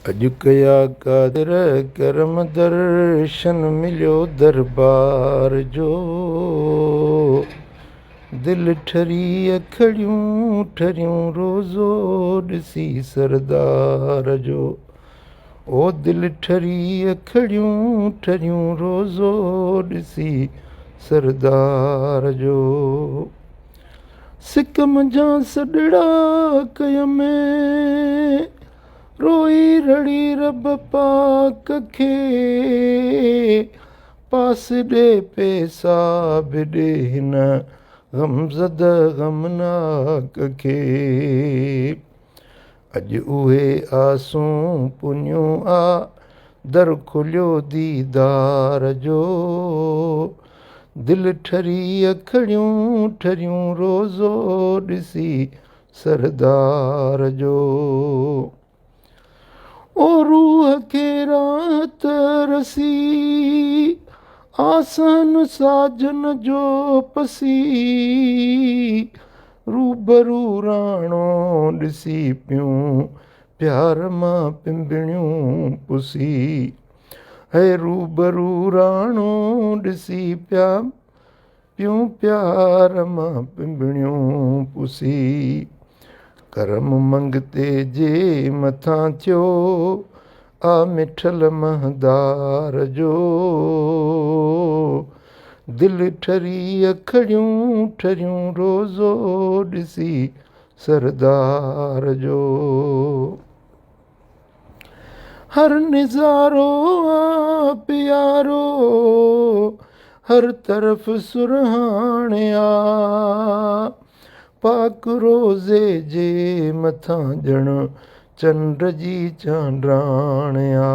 अॼु कया कादिर करम दर्शन मिलियो दरबार जो। दिल ठरी अखड़ियूं ठरियूं रोज़ो ॾिसी सरदार जो। ओ दिल ठरी अखड़ियूं ठरियूं रोज़ो ॾिसी सरदार जो। सिकम जा सॾड़ा कय में रोई रड़ी रब पाक खे। पास ॾे पैसा बि ॾे हिन ग़मज़द ग़मनाक खे। अॼु उहे आसूं पुनियूं आ दर खुलियो दीदार जो। दिल ठरी अखड़ियूं ठरियूं रोज़ो ॾिसी सरदार जो। ओ रूह खे राहत रसी आसन साजन जो पसी। रूबरू राणो ॾिसी पियूं प्यार मां पिंबणियूं पुसी। है रूबरू राणो ॾिसी पियूं प्यार मां पिंबणियूं पुसी। करम मंगते जे मथां थियो आ मिठल महदार जो। दिल ठरी अखड़ियूं ठरियूं रोज़ो ॾिसी सरदार जो। हर निज़ारो आ प्यारो हर तरफ़ सुरहाणिया। पाक रोज़े जे मथां ॼण चंड जी चांड्राणिया।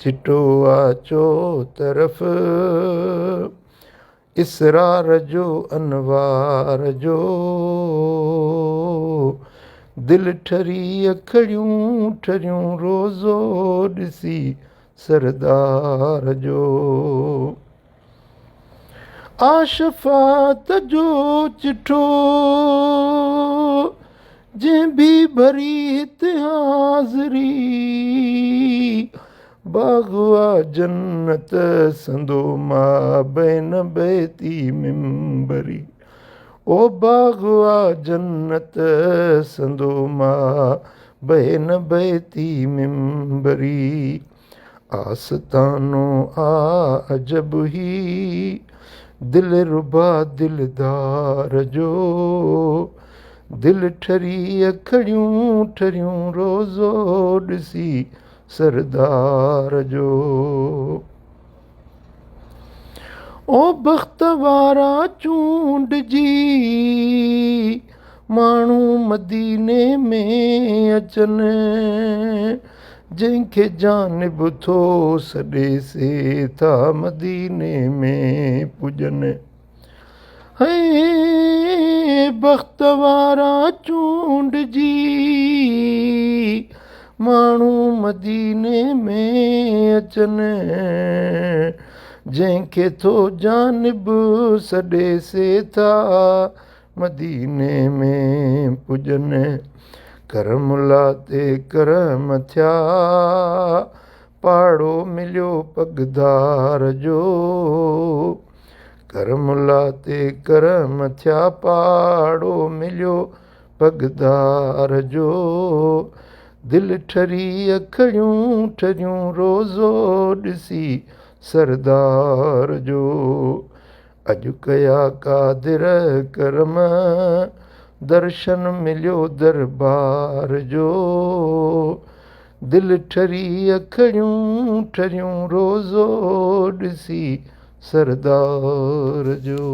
चिटो आ चो तरफ़ इसरार जो अनवार जो। दिल ठरी अखड़ियूं ठरियूं रोज़ो ॾिसी सरदार जो। आ शफ़ात जो चिठो जंहिं भी भरी हिते हाज़री। बाग़वा जन्नत संदो मां बैन बैती मिंबरी। ओ बाग़वा जन्नत संदो मां बैन बैती मिंबरी। आस्तानो आ अजब ही दिल रुबा दिलदार जो। दिल ठरी अखड़ियूं ठरियूं रोज़ो ॾिसी सरदार जो। ओ बख़्त वारा चूंडजी माण्हू मदीने में अचनि। जंहिंखे जानिब थो सॾे से था मदीने में पुॼनि। है बख़्त वारा चूंडजी माण्हू मदीने में अचनि। जंहिंखे थो जानिब सॾे से था मदीने में पुॼनि। करमुला ते करम थिया पाड़ो मिलियो पगदार जो। करमुला ते करम थिया पाड़ो मिलियो पगदार जो। दिल ठरी अखड़ियूं ठरियूं रोज़ो ॾिसी सरदार जो। अॼु कया कादिर करम दर्शन मिलियो दरबार जो। दिल ठरी अखड़ियूं ठरियूं रोज़ो ॾिसी सरदार जो।